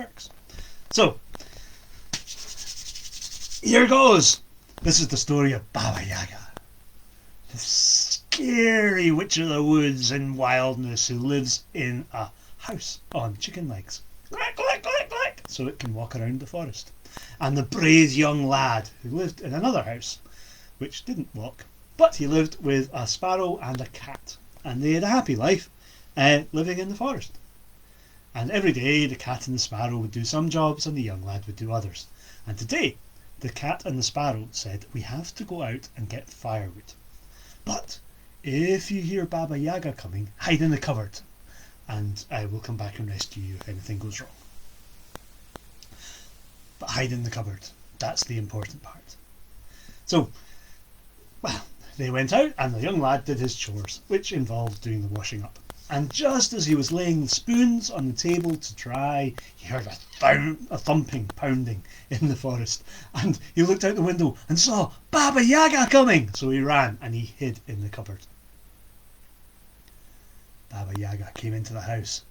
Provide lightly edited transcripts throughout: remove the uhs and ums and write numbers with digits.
works. So, here goes. This is the story of Babba Yagga, the scary witch of the woods and wildness who lives in a house on chicken legs. Click, click, click, click, so it can walk around the forest. And the brave young lad who lived in another house, which didn't walk, but he lived with a sparrow and a cat. And they had a happy life, living in the forest. And every day the cat and the sparrow would do some jobs and the young lad would do others. And today the cat and the sparrow said, we have to go out and get firewood. But if you hear Babba Yagga coming, hide in the cupboard and I will come back and rescue you if anything goes wrong. But hide in the cupboard. That's the important part. So, well, they went out and the young lad did his chores, which involved doing the washing up. And just as he was laying the spoons on the table to dry, he heard a thumping, pounding in the forest. And he looked out the window and saw Babba Yagga coming. So he ran and he hid in the cupboard. Babba Yagga came into the house,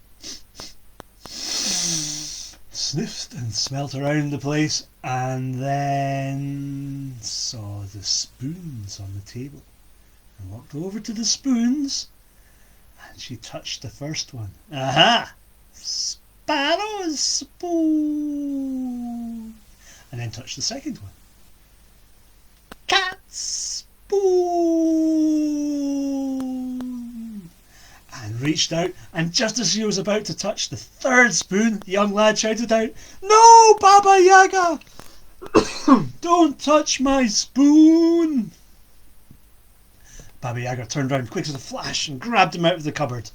sniffed and smelt around the place, and then saw the spoons on the table and walked over to the spoons. And she touched the first one. Aha! Sparrow's spoon. And then touched the second one. Cat's spoon. And reached out, and just as she was about to touch the third spoon, the young lad shouted out, "No, Babba Yagga! Don't touch my spoon!" Babba Yagga turned round quick as a flash and grabbed him out of the cupboard.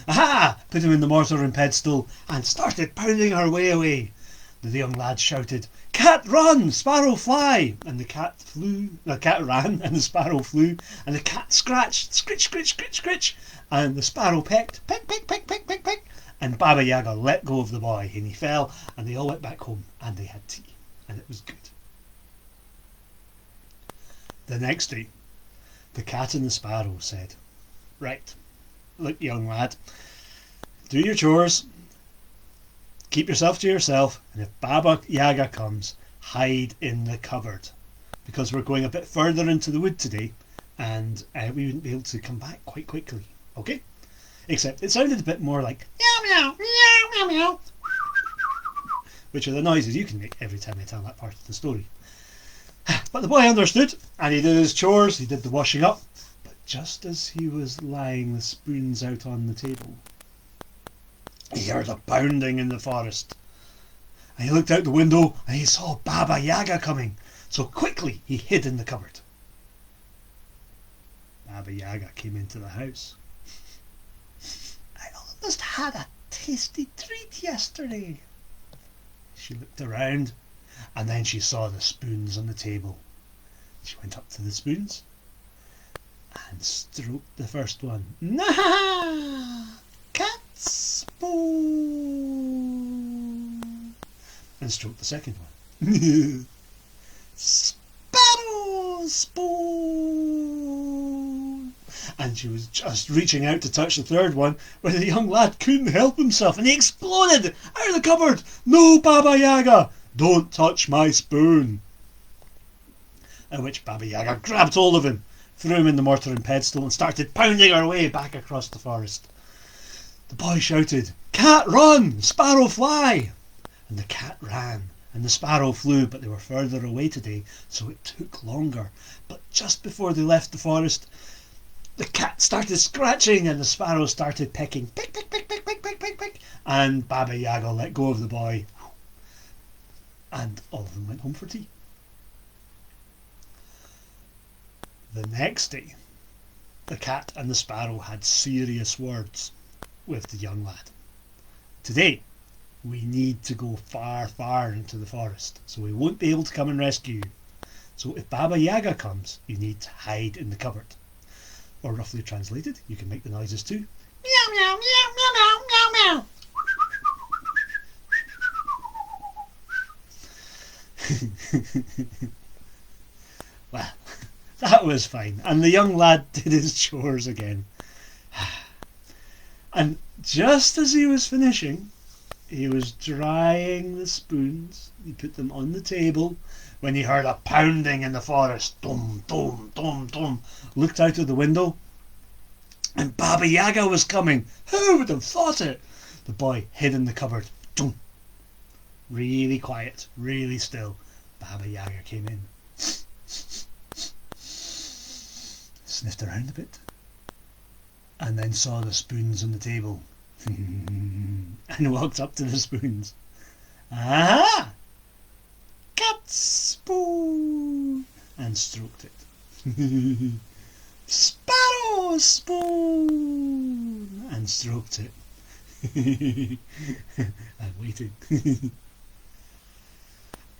Aha! Put him in the mortar and pestle and started pounding her way away. The young lad shouted, "Cat run, sparrow fly!" And the cat flew. The cat ran and the sparrow flew. And the cat scratched, scritch, scritch, scritch, scritch. And the sparrow pecked, peck, peck, peck, peck, peck, peck. And Babba Yagga let go of the boy and he fell. And they all went back home and they had tea. And it was good. The next day, the cat and the sparrow said, "Right, look, young lad, do your chores, keep yourself to yourself, and if Babba Yagga comes, hide in the cupboard, because we're going a bit further into the wood today, and we wouldn't be able to come back quite quickly, okay?" Except it sounded a bit more like meow meow, meow meow meow, which are the noises you can make every time I tell that part of the story. But the boy understood, and he did his chores, he did the washing up, but just as he was laying the spoons out on the table, he heard a pounding in the forest. And he looked out the window and he saw Babba Yagga coming, so quickly he hid in the cupboard. Babba Yagga came into the house. "I almost had a tasty treat yesterday." She looked around. And then she saw the spoons on the table. She went up to the spoons and stroked the first one. "Nah, cat's spoon." And stroked the second one. "Sparrow's spoon." And she was just reaching out to touch the third one when the young lad couldn't help himself and he exploded out of the cupboard. "No, Babba Yagga! Don't touch my spoon." At which Babba Yagga grabbed hold of him, threw him in the mortar and pestle and started pounding her way back across the forest. The boy shouted, "Cat run, sparrow fly!" And the cat ran and the sparrow flew, but they were further away today, so it took longer. But just before they left the forest, the cat started scratching and the sparrow started pecking. Pick, pick, pick, pick, pick, pick, pick, pick. And Babba Yagga let go of the boy. And all of them went home for tea. The next day, the cat and the sparrow had serious words with the young lad. "Today, we need to go far, far into the forest, so we won't be able to come and rescue you. So if Babba Yagga comes, you need to hide in the cupboard." Or roughly translated, you can make the noises too. Meow, meow, meow, meow, meow, meow, meow. Well, that was fine, and the young lad did his chores again. And just as he was finishing, he was drying the spoons. He put them on the table when he heard a pounding in the forest. Dum, dum, dum, dum. Looked out of the window, and Babba Yagga was coming. Who would have thought it? The boy hid in the cupboard. Dum. Really quiet, really still. Babba Yagga came in. Sniffed around a bit, and then saw the spoons on the table. And walked up to the spoons. Aha! Cat spoon! And stroked it. Sparrow spoon! And stroked it. And waited.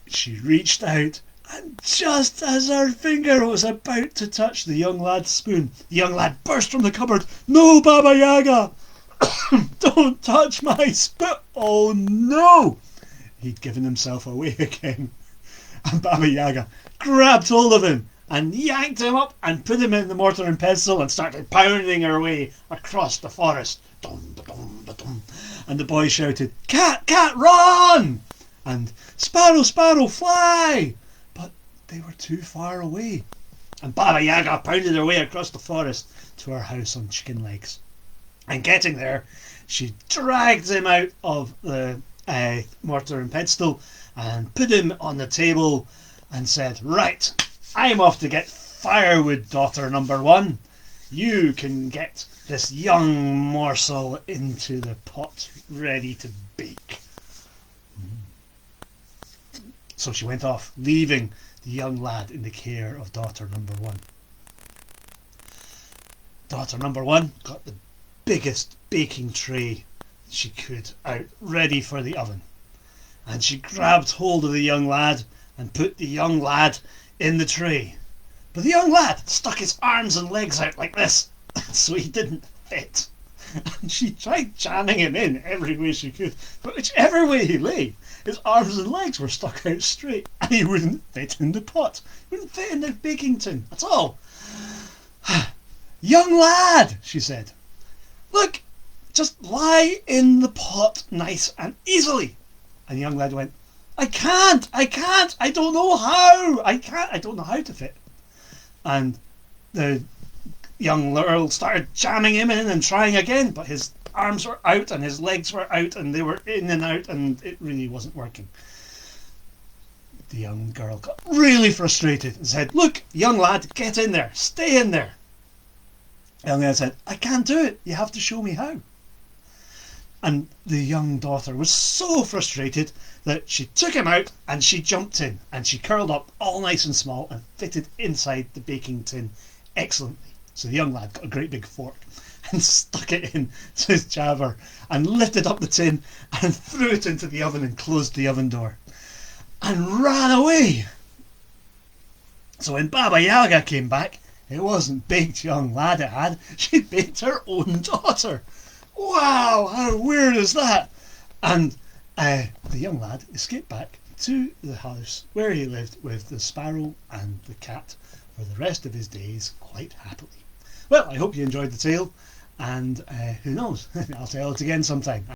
She reached out, and just as her finger was about to touch the young lad's spoon, the young lad burst from the cupboard. No, Babba Yagga! Don't touch my spoon! Oh no! He'd given himself away again. And Babba Yagga grabbed hold of him and yanked him up and put him in the mortar and pestle and started pounding her way across the forest. Dum, ba-dum, ba-dum. And the boy shouted, "Cat, cat, run!" And "Sparrow, sparrow, fly!" But they were too far away. And Babba Yagga pounded her way across the forest to her house on chicken legs. And getting there, she dragged him out of the mortar and pestle and put him on the table and said, "Right, I'm off to get firewood, daughter number one. You can get this young morsel into the pot ready to bake." So she went off, leaving the young lad in the care of daughter number one. Daughter number one got the biggest baking tray she could out, ready for the oven. And she grabbed hold of the young lad and put the young lad in the tray. But the young lad stuck his arms and legs out like this, so he didn't fit. And she tried jamming him in every way she could, but whichever way he lay, his arms and legs were stuck out straight, and he wouldn't fit in the pot. He wouldn't fit in the baking tin at all. "Young lad," she said, "look, just lie in the pot nice and easily." And the young lad went, I can't, I don't know how, I don't know how to fit." And the young girl started jamming him in and trying again, but his arms were out and his legs were out and they were in and out and it really wasn't working. The young girl got really frustrated and said, "Look, young lad, get in there, stay in there." The young lad said, "I can't do it, you have to show me how." And the young daughter was so frustrated that she took him out and she jumped in and she curled up all nice and small and fitted inside the baking tin excellently. So the young lad got a great big fork and stuck it in to his jabber and lifted up the tin and threw it into the oven and closed the oven door and ran away. So when Babba Yagga came back, it wasn't baked young lad it had, she'd baked her own daughter. Wow, how weird is that? And the young lad escaped back to the house where he lived with the sparrow and the cat for the rest of his days quite happily. Well, I hope you enjoyed the tale, and who knows, I'll tell it again sometime.